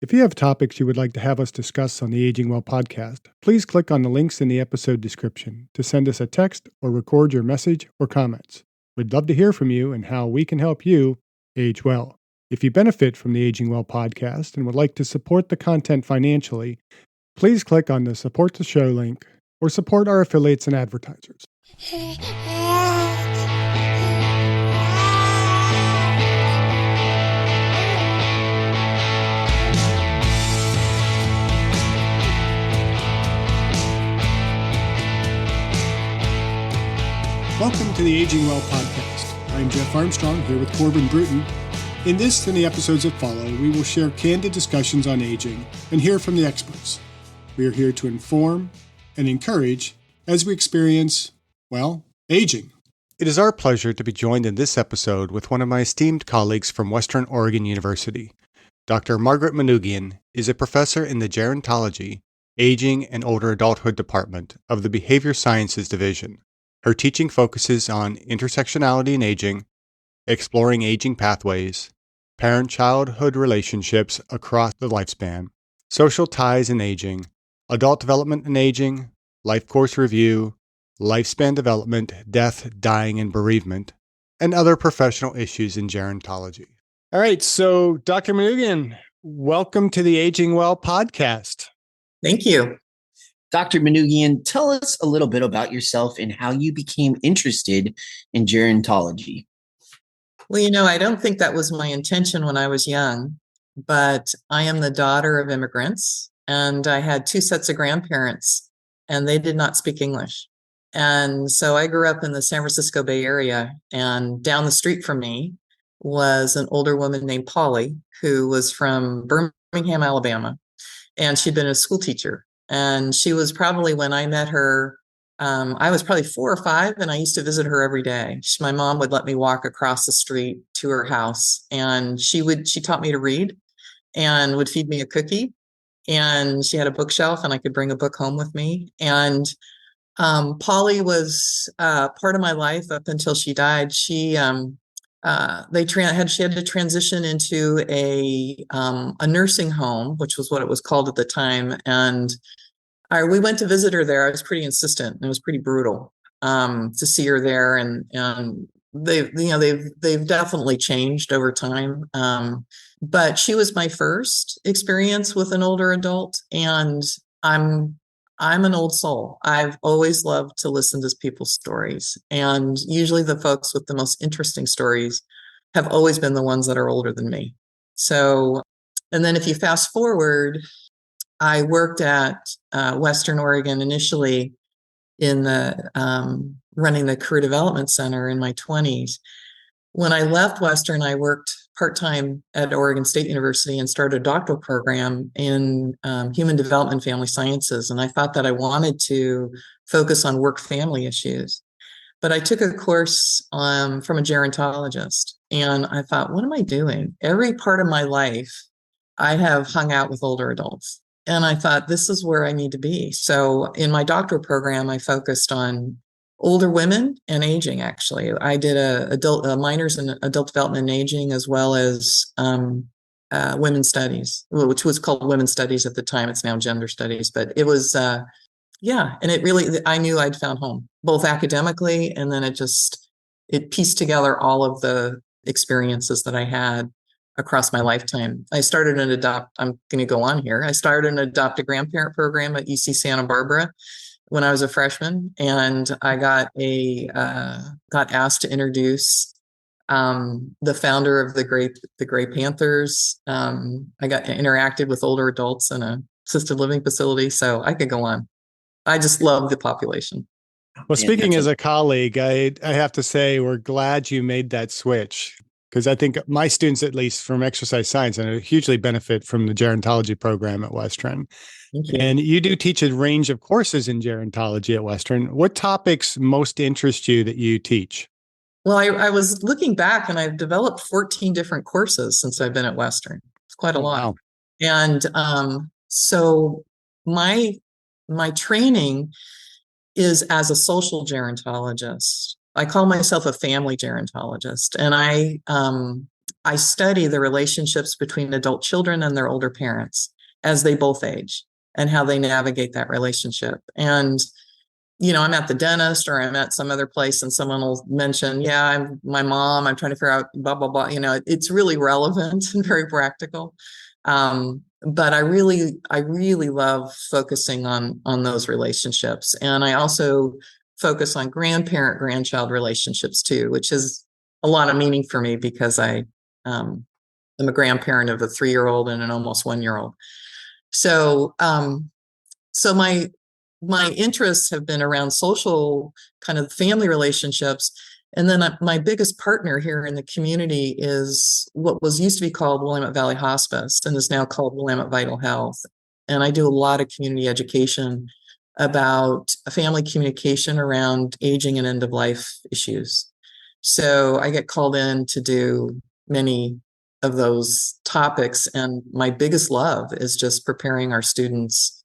If you have topics you would like to have us discuss on the Aging Well podcast, please click on the links in the episode description to send us a text or record your message or comments. We'd love to hear from you and how we can help you age well. If you benefit from the Aging Well podcast and would like to support the content financially, please click on the Support the Show link or support our affiliates and advertisers. Welcome to the Aging Well podcast. I'm Jeff Armstrong here with Corbin Bruton. In this and the episodes that follow, we will share candid discussions on aging and hear from the experts. We are here to inform and encourage as we experience, aging. It is our pleasure to be joined in this episode with one of my esteemed colleagues from Western Oregon University. Dr. Margaret Manoogian is a professor in the Gerontology, Aging and Older Adulthood Department of the Behavior Sciences Division. Her teaching focuses on intersectionality and aging, exploring aging pathways, parent-childhood relationships across the lifespan, social ties in aging, adult development and aging, life course review, lifespan development, death, dying, and bereavement, and other professional issues in gerontology. All right, so Dr. Manoogian, welcome to the Aging Well podcast. Thank you. Dr. Manoogian, tell us a little bit about yourself and how you became interested in gerontology. Well, I don't think that was my intention when I was young, but I am the daughter of immigrants, and I had two sets of grandparents, and they did not speak English. And so I grew up in the San Francisco Bay Area, and down the street from me was an older woman named Polly, who was from Birmingham, Alabama, and she'd been a school teacher. And she was probably, when I met her, I was probably 4 or 5, and I used to visit her every day. My mom would let me walk across the street to her house, and she taught me to read and would feed me a cookie. And she had a bookshelf, and I could bring a book home with me. And Polly was part of my life up until she died. She had to transition into a nursing home, which was what it was called at the time. And we went to visit her there. I was pretty insistent. It was pretty brutal to see her there, and they've definitely changed over time. But she was my first experience with an older adult, and I'm an old soul. I've always loved to listen to people's stories, and usually the folks with the most interesting stories have always been the ones that are older than me. So, and then if you fast forward, I worked at Western Oregon initially in the running the Career Development Center in my 20s. When I left Western, I worked part-time at Oregon State University and started a doctoral program in human development and family sciences. And I thought that I wanted to focus on work-family issues. But I took a course from a gerontologist, and I thought, what am I doing? Every part of my life, I have hung out with older adults. And I thought, this is where I need to be. So in my doctoral program, I focused on older women and aging, actually. I did a minors in adult development and aging, as well as women's studies, which was called women's studies at the time. It's now gender studies. But it was, and it really, I knew I'd found home, both academically, and then it pieced together all of the experiences that I had across my lifetime. I started an I'm going to go on here. I started an adopt a grandparent program at UC Santa Barbara when I was a freshman, and I got asked to introduce the founder of the Gray Panthers. I got interacted with older adults in a assisted living facility, so I could go on. I just love the population. Well, speaking as a colleague, I have to say we're glad you made that switch, because I think my students, at least from exercise science, and hugely benefit from the gerontology program at Western. And you do teach a range of courses in gerontology at Western. What topics most interest you that you teach? Well, I was looking back, and I've developed 14 different courses since I've been at Western. It's quite a lot. Wow. And so my training is as a social gerontologist. I call myself a family gerontologist, and I study the relationships between adult children and their older parents as they both age and how they navigate that relationship. And, I'm at the dentist or I'm at some other place and someone will mention, yeah, my mom, I'm trying to figure out blah, blah, blah. It's really relevant and very practical. But I really love focusing on those relationships. And I also focus on grandparent-grandchild relationships too, which is a lot of meaning for me because I'm a grandparent of a 3-year-old and an almost 1-year-old. So, so my interests have been around social kind of family relationships. And then my biggest partner here in the community is what used to be called Willamette Valley Hospice and is now called Willamette Vital Health. And I do a lot of community education about family communication around aging and end of life issues. So I get called in to do many of those topics. And my biggest love is just preparing our students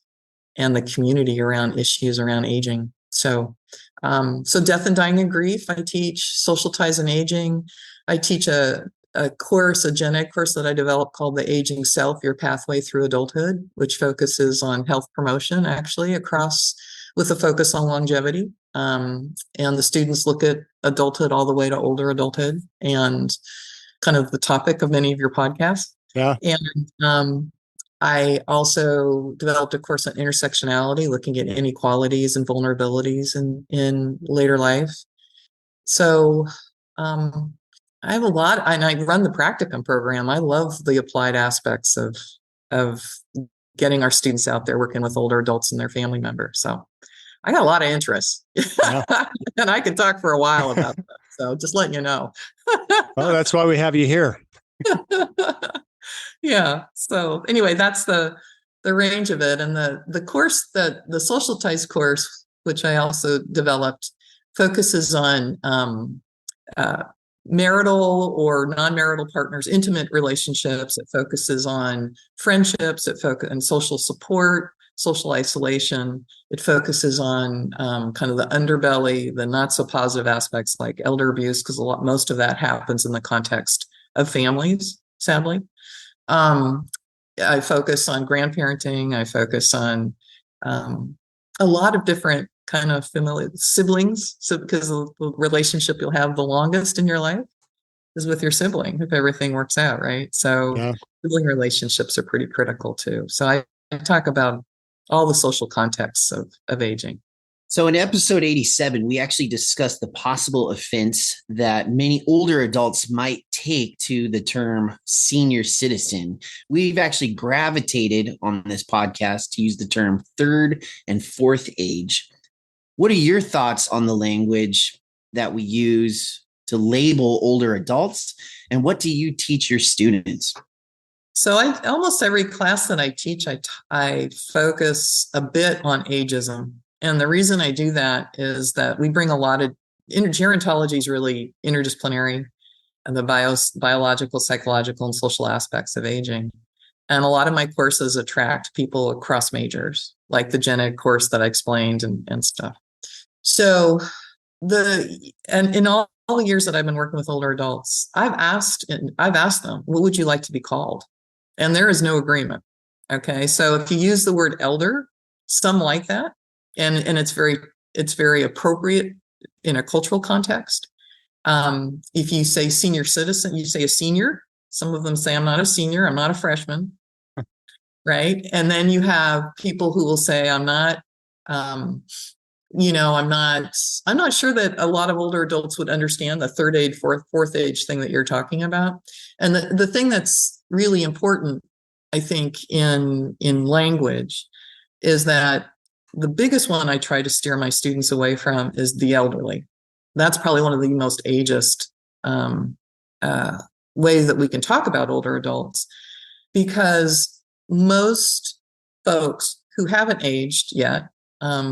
and the community around issues around aging. So death and dying and grief, I teach social ties and aging. I teach a course, a gen ed course that I developed called The Aging Self, Your Pathway Through Adulthood, which focuses on health promotion actually across with a focus on longevity. And the students look at adulthood all the way to older adulthood and kind of the topic of many of your podcasts. Yeah. And I also developed a course on intersectionality, looking at inequalities and vulnerabilities in later life. So I have a lot, and I run the practicum program. I love the applied aspects of getting our students out there working with older adults and their family members. So I got a lot of interests, Yeah. and I can talk for a while about that. So just letting you know. Well, that's why we have you here. Yeah. So anyway, that's the range of it. And the course the social ties course, which I also developed, focuses on marital or non-marital partners, intimate relationships. It focuses on friendships. It focuses on social support, social isolation. It focuses on kind of the underbelly, the not so positive aspects like elder abuse, because most of that happens in the context of families, sadly. I focus on grandparenting. I focus on a lot of different kind of familiar siblings. So because the relationship you'll have the longest in your life is with your sibling, if everything works out, right? So Yeah. sibling relationships are pretty critical too. So I talk about all the social contexts of aging. So in episode 87, we actually discussed the possible offense that many older adults might take to the term senior citizen. We've actually gravitated on this podcast to use the term third and fourth age. What are your thoughts on the language that we use to label older adults? And what do you teach your students? So almost every class that I teach, I focus a bit on ageism. And the reason I do that is that we bring a lot of gerontology is really interdisciplinary and the biological, psychological, and social aspects of aging. And a lot of my courses attract people across majors, like the gen ed course that I explained and stuff. So and in all the years that I've been working with older adults, I've asked them, what would you like to be called? And there is no agreement. Okay. So if you use the word elder, some like that. And it's very appropriate in a cultural context. If you say senior citizen, you say a senior. Some of them say, I'm not a senior, I'm not a freshman. Right. And then you have people who will say, I'm not sure that a lot of older adults would understand the third age, fourth age thing that you're talking about. And the thing that's really important, I think, in language is that the biggest one I try to steer my students away from is the elderly. That's probably one of the most ageist ways that we can talk about older adults, because most folks who haven't aged yet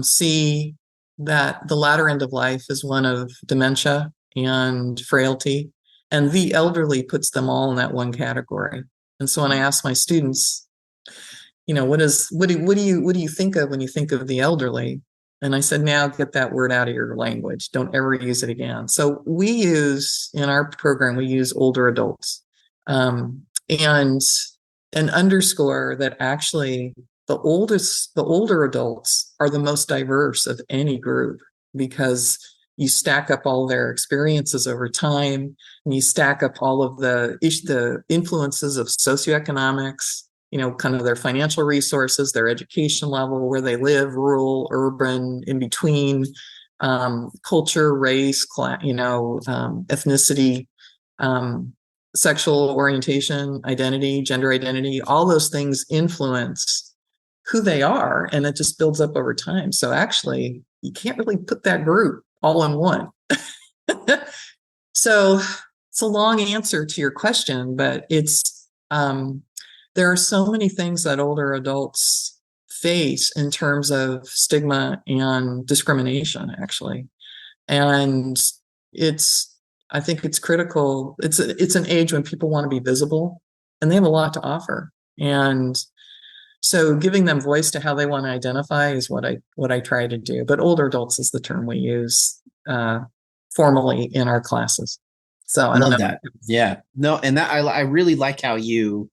see that the latter end of life is one of dementia and frailty, and the elderly puts them all in that one category. And so when I ask my students, what do you think of when you think of the elderly? And I said, now get that word out of your language. Don't ever use it again. So in our program, we use older adults. And underscore that actually the older adults are the most diverse of any group, because you stack up all their experiences over time, and you stack up all of the influences of socioeconomics, kind of their financial resources, their education level, where they live, rural, urban, in between, culture, race, class, ethnicity, sexual orientation, identity, gender identity, all those things influence who they are, and it just builds up over time. So actually, you can't really put that group all in one. So it's a long answer to your question, but it's there are so many things that older adults face in terms of stigma and discrimination, actually. And I think it's critical. It's an age when people want to be visible, and they have a lot to offer. And so giving them voice to how they want to identify is what I try to do. But older adults is the term we use formally in our classes. So I don't know. That. Yeah. No, and that I really like how you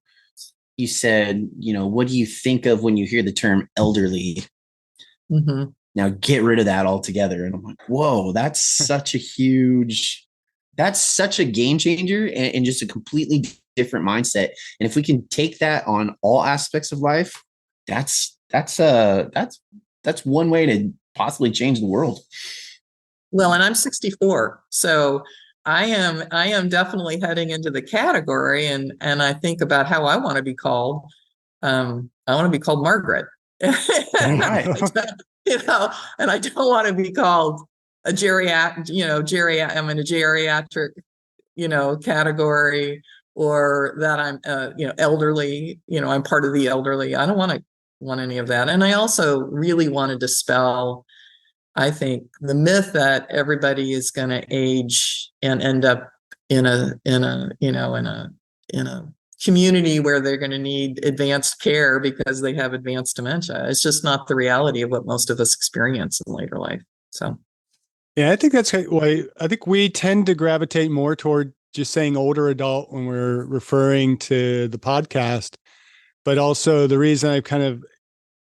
said, what do you think of when you hear the term elderly? Mm-hmm. Now get rid of that altogether. And I'm like, whoa, that's such a game changer, and just a completely different mindset. And if we can take that on all aspects of life, that's one way to possibly change the world. Well, and I'm 64, so I am definitely heading into the category, and I think about how I want to be called. I want to be called Margaret. Right. And I don't want to be called a geriatric, I'm in a geriatric, category, or that I'm, elderly, I'm part of the elderly. I don't want any of that. And I also really want to dispel, I think, the myth that everybody is going to age and end up in a community where they're going to need advanced care because they have advanced dementia. It's just not the reality of what most of us experience in later life. So, yeah, I think that's why I think we tend to gravitate more toward just saying older adult when we're referring to the podcast. But also the reason I've kind of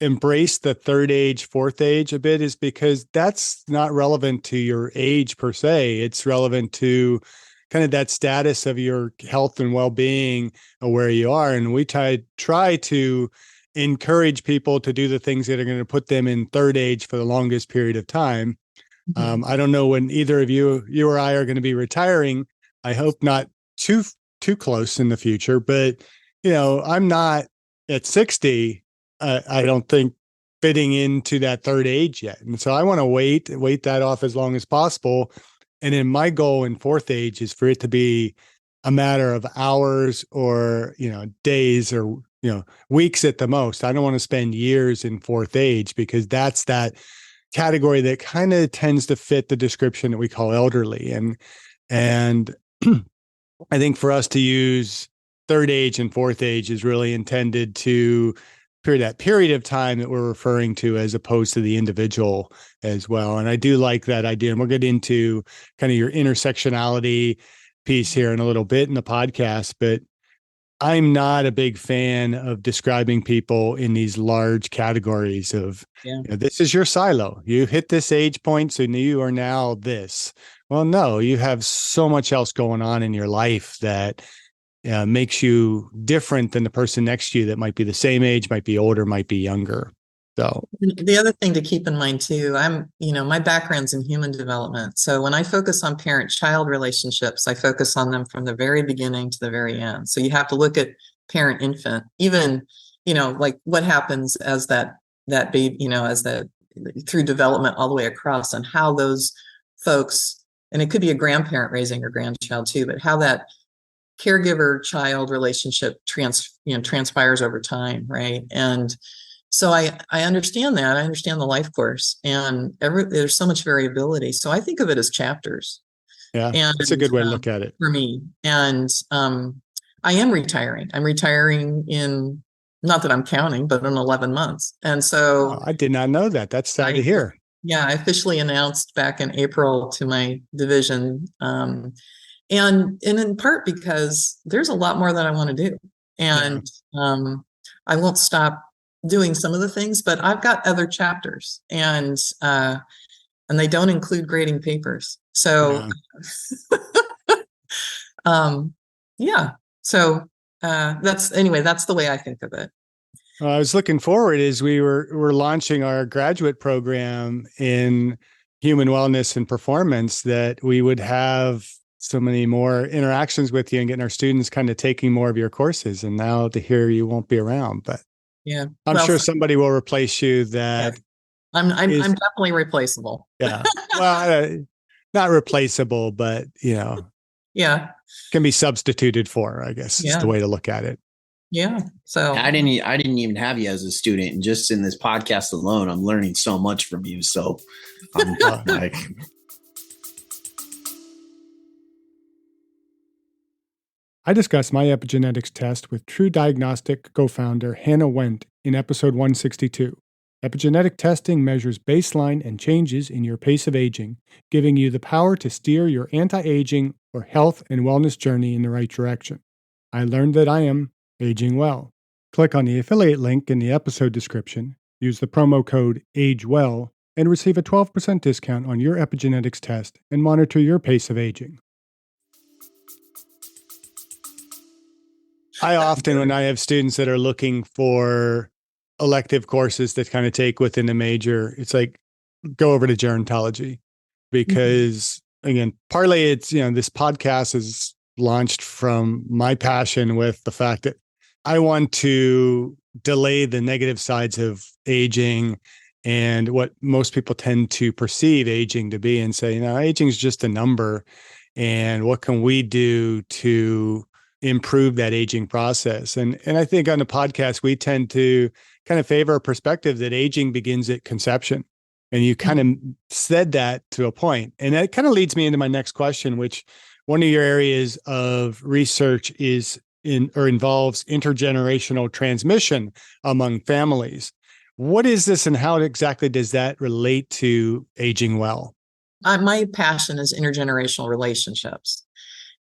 embraced the third age, fourth age a bit is because that's not relevant to your age per se. It's relevant to kind of that status of your health and well-being of where you are. And we try to encourage people to do the things that are going to put them in third age for the longest period of time. Mm-hmm. I don't know when either of you or I are going to be retiring. I hope not too close in the future, but I'm not at 60. I don't think fitting into that third age yet. And so I want to wait that off as long as possible. And then my goal in fourth age is for it to be a matter of hours or, days or, weeks at the most. I don't want to spend years in fourth age, because that's that category that kind of tends to fit the description that we call elderly. And I think for us to use third age and fourth age is really intended to that period of time that we're referring to, as opposed to the individual as well. And I do like that idea. And we'll get into kind of your intersectionality piece here in a little bit in the podcast, but I'm not a big fan of describing people in these large categories of, this is your silo. You hit this age point, so you are now this. Well, no, you have so much else going on in your life that makes you different than the person next to you that might be the same age, might be older, might be younger. So the other thing to keep in mind too, my background's in human development. So when I focus on parent-child relationships, I focus on them from the very beginning to the very end. So you have to look at parent-infant, even, like what happens as that baby, through development all the way across, and how those folks, and it could be a grandparent raising your grandchild too, but how that caregiver-child relationship transpires over time, right? And so I understand that. I understand the life course, and there's so much variability. So I think of it as chapters. Yeah, and that's a good way to look at it for me. And I am retiring. I'm retiring in, not that I'm counting, but in 11 months. And so I did not know that. That's sad to hear. Yeah, I officially announced back in April to my division. And in part because there's a lot more that I want to do. And I won't stop doing some of the things, but I've got other chapters, and they don't include grading papers. So so that's the way I think of it. I was looking forward as we're launching our graduate program in human wellness and performance, that we would have so many more interactions with you and getting our students kind of taking more of your courses. And now to hear you won't be around, but I'm sure somebody will replace you. That I'm definitely replaceable. Yeah. Well, not replaceable, but can be substituted for, I guess is the way to look at it. Yeah. So I didn't even have you as a student, and just in this podcast alone, I'm learning so much from you. So I'm like. I discussed my epigenetics test with True Diagnostic co-founder Hannah Wendt in episode 162. Epigenetic testing measures baseline and changes in your pace of aging, giving you the power to steer your anti-aging or health and wellness journey in the right direction. I learned that I am aging well. Click on the affiliate link in the episode description, use the promo code AGEWELL, and receive a 12% discount on your epigenetics test and monitor your pace of aging. I often, when I have students that are looking for elective courses that kind of take within a major, it's like, go over to gerontology, because again, partly it's, this podcast is launched from my passion with the fact that I want to delay the negative sides of aging and what most people tend to perceive aging to be, and say, aging is just a number. And what can we do to improve that aging process? And I think on the podcast, we tend to kind of favor a perspective that aging begins at conception. And you kind of said that to a point. And that kind of leads me into my next question, which one of your areas of research involves intergenerational transmission among families. What is this, and how exactly does that relate to aging well? My passion is intergenerational relationships.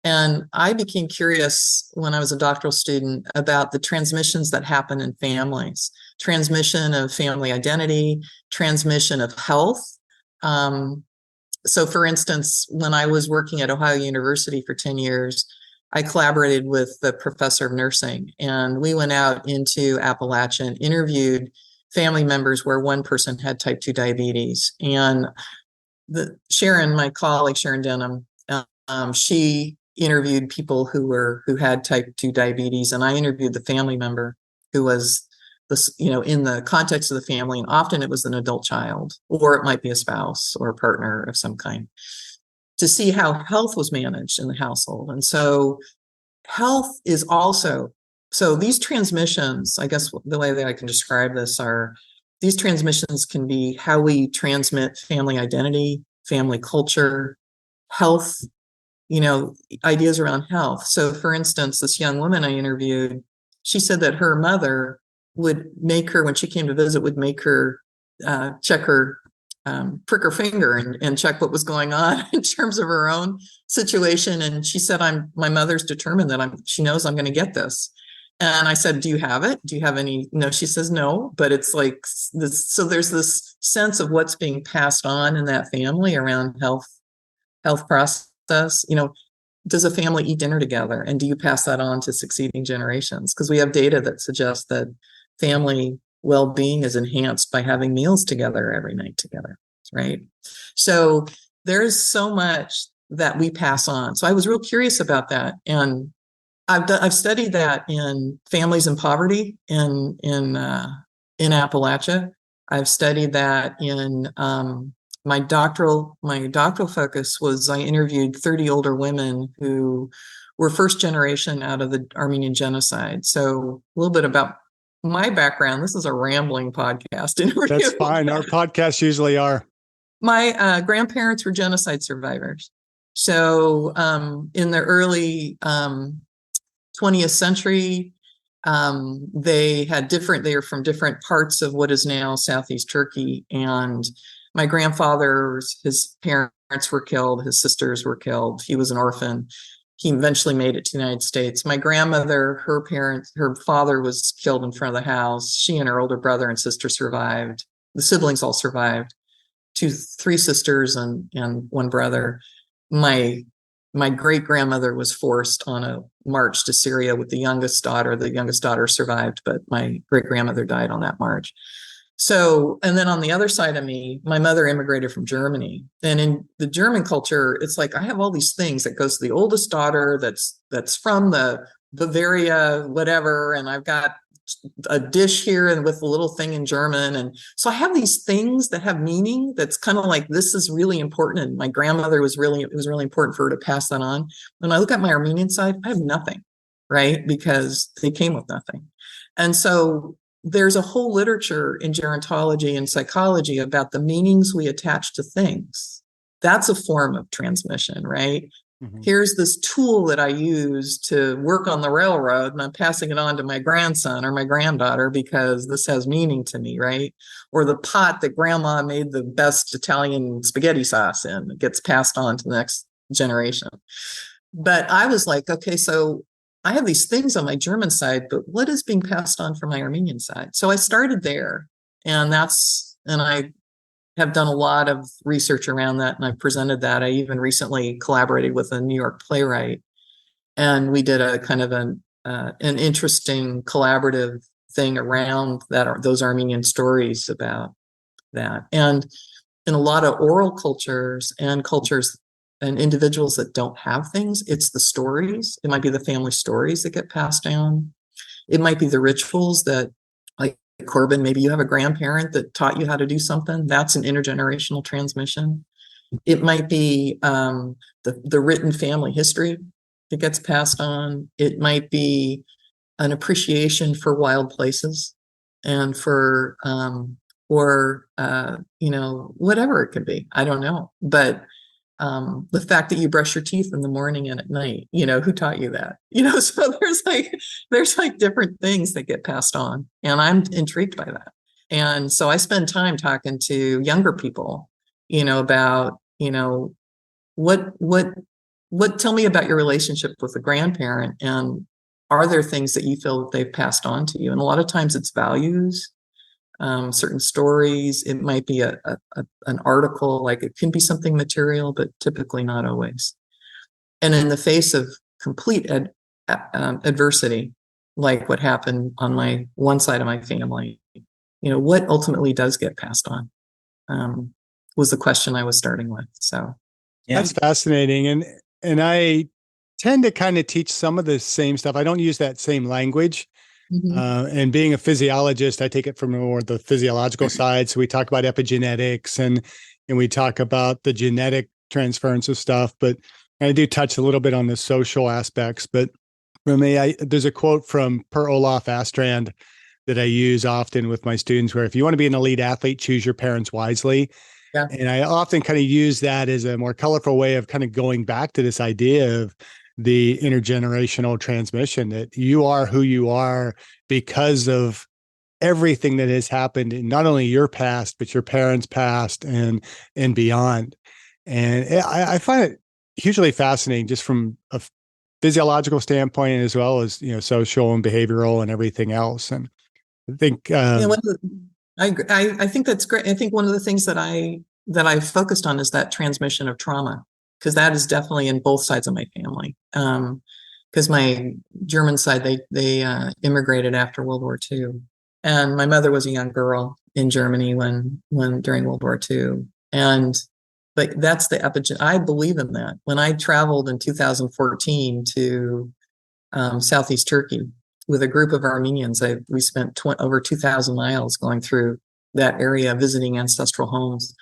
And I became curious when I was a doctoral student about the transmissions that happen in families, transmission of family identity, transmission of health. So for instance, when I was working at Ohio University for 10 years, I collaborated with the professor of nursing, and we went out into Appalachia and interviewed family members where one person had type 2 diabetes. And my colleague, Sharon Denham, she interviewed people who had type 2 diabetes, and I interviewed the family member who was in the context of the family, and often it was an adult child, or it might be a spouse or a partner of some kind, to see how health was managed in the household. And so health is also, so these transmissions, I guess the way that I can describe this are, these transmissions can be how we transmit family identity, family culture, health, ideas around health. So for instance, this young woman I interviewed, she said that her mother would make her, when she came to visit, would make her check her, prick her finger and check what was going on in terms of her own situation. And she said, my mother's determined that she knows I'm going to get this. And I said, do you have it? Do you have any? No, she says no, but it's like this. So there's this sense of what's being passed on in that family around health process. Does a family eat dinner together, and do you pass that on to succeeding generations? Because we have data that suggests that family well-being is enhanced by having meals together every night together, right? So there's so much that we pass on. So I was real curious about that, and I've studied that in families in poverty in Appalachia. I've studied that in my doctoral focus was I interviewed 30 older women who were first generation out of the Armenian genocide. So a little bit about my background. This is a rambling podcast interview. That's fine. Our podcasts usually are. My grandparents were genocide survivors. So in the early 20th century, they were from different parts of what is now Southeast Turkey. And my grandfather, his parents were killed. His sisters were killed. He was an orphan. He eventually made it to the United States. My grandmother, her father was killed in front of the house. She and her older brother and sister survived. The siblings all survived. Three sisters and one brother. My great grandmother was forced on a march to Syria with the youngest daughter. The youngest daughter survived, but my great grandmother died on that march. So, and then on the other side of me, my mother immigrated from Germany. And in the German culture, it's like I have all these things that goes to the oldest daughter that's from the Bavaria, whatever, and I've got a dish here and with a little thing in German. And so I have these things that have meaning that's kind of like, this is really important. And my grandmother it was really important for her to pass that on. When I look at my Armenian side, I have nothing, right? Because they came with nothing. And so there's a whole literature in gerontology and psychology about the meanings we attach to things. That's a form of transmission, right? Mm-hmm. Here's this tool that I use to work on the railroad, and I'm passing it on to my grandson or my granddaughter because this has meaning to me, right? Or the pot that grandma made the best Italian spaghetti sauce in, it gets passed on to the next generation. But I was like, okay, so I have these things on my German side, but what is being passed on from my Armenian side? So I started there, and I have done a lot of research around that, and I've presented that. I even recently collaborated with a New York playwright, and we did a kind of an interesting collaborative thing around those Armenian stories about that. And in a lot of oral cultures and individuals that don't have things, it's the stories. It might be the family stories that get passed down. It might be the rituals that, like Corbin, maybe you have a grandparent that taught you how to do something. That's an intergenerational transmission. It might be the written family history that gets passed on. It might be an appreciation for wild places and for, whatever it could be. I don't know. But the fact that you brush your teeth in the morning and at night, who taught you that? So there's like different things that get passed on, and I'm intrigued by that. And so I spend time talking to younger people, about, what tell me about your relationship with a grandparent, and are there things that you feel that they've passed on to you? And a lot of times it's values. Certain stories. It might be an article, like it can be something material, but typically not always. And in the face of complete adversity, like what happened on my one side of my family, what ultimately does get passed on was the question I was starting with. So yeah. That's fascinating. And I tend to kind of teach some of the same stuff. I don't use that same language. Mm-hmm. And being a physiologist, I take it from more the physiological side. So we talk about epigenetics and we talk about the genetic transference of stuff, but I do touch a little bit on the social aspects. But for me, there's a quote from Per Olaf Astrand that I use often with my students, where if you want to be an elite athlete, choose your parents wisely. Yeah. And I often kind of use that as a more colorful way of kind of going back to this idea of the intergenerational transmission, that you are who you are because of everything that has happened in not only your past, but your parents' past and beyond. And I find it hugely fascinating just from a physiological standpoint, as well as, social and behavioral and everything else. And I think, I think that's great. I think one of the things that I've focused on is that transmission of trauma, because that is definitely in both sides of my family. Because my German side, they immigrated after World War II, and my mother was a young girl in Germany when during World War II, but that's the epigen. I believe in that. When I traveled in 2014 to Southeast Turkey with a group of Armenians, we spent over 2,000 miles going through that area, visiting ancestral homes.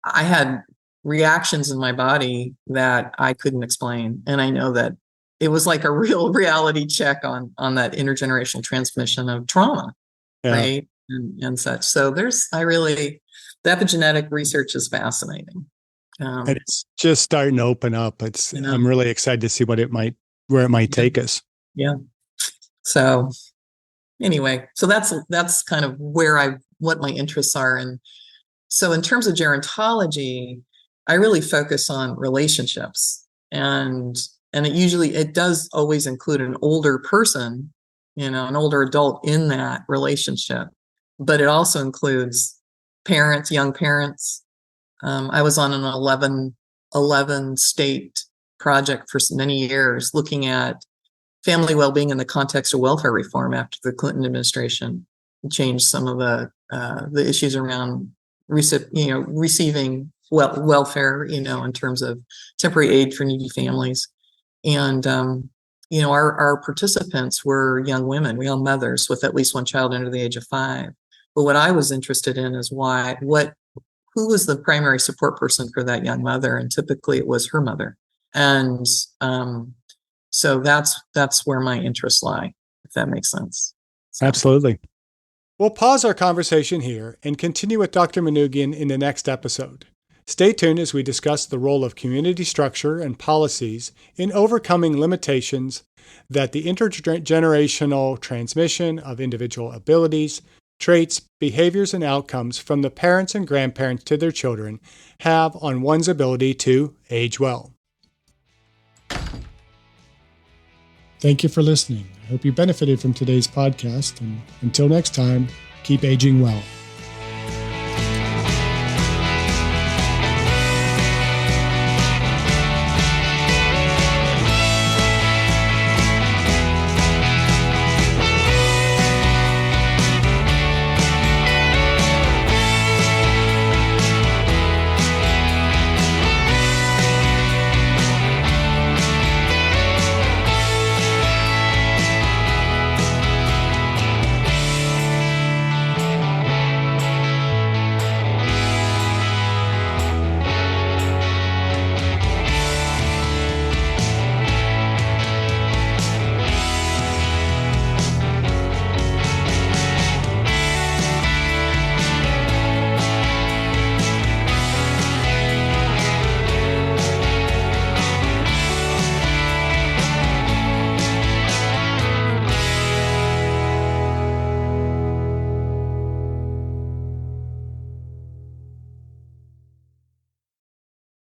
I had reactions in my body that I couldn't explain. And I know that it was like a real reality check on that intergenerational transmission of trauma, yeah. Right? And such. So the epigenetic research is fascinating. And it's just starting to open up. I'm really excited to see where it might take us. Yeah. So anyway, so that's kind of what my interests are. And so in terms of gerontology, I really focus on relationships, and it does always include an older person, an older adult in that relationship, but it also includes parents, young parents. I was on an 11 state project for many years looking at family well-being in the context of welfare reform after the Clinton administration changed some of the issues around receiving welfare, in terms of temporary aid for needy families. And, our participants were young women, real mothers with at least one child under the age of 5. But what I was interested in is who was the primary support person for that young mother? And typically it was her mother. And so that's where my interests lie, if that makes sense. So. Absolutely. We'll pause our conversation here and continue with Dr. Manoogian in the next episode. Stay tuned as we discuss the role of community structure and policies in overcoming limitations that the intergenerational transmission of individual abilities, traits, behaviors, and outcomes from the parents and grandparents to their children have on one's ability to age well. Thank you for listening. I hope you benefited from today's podcast, and until next time, keep aging well.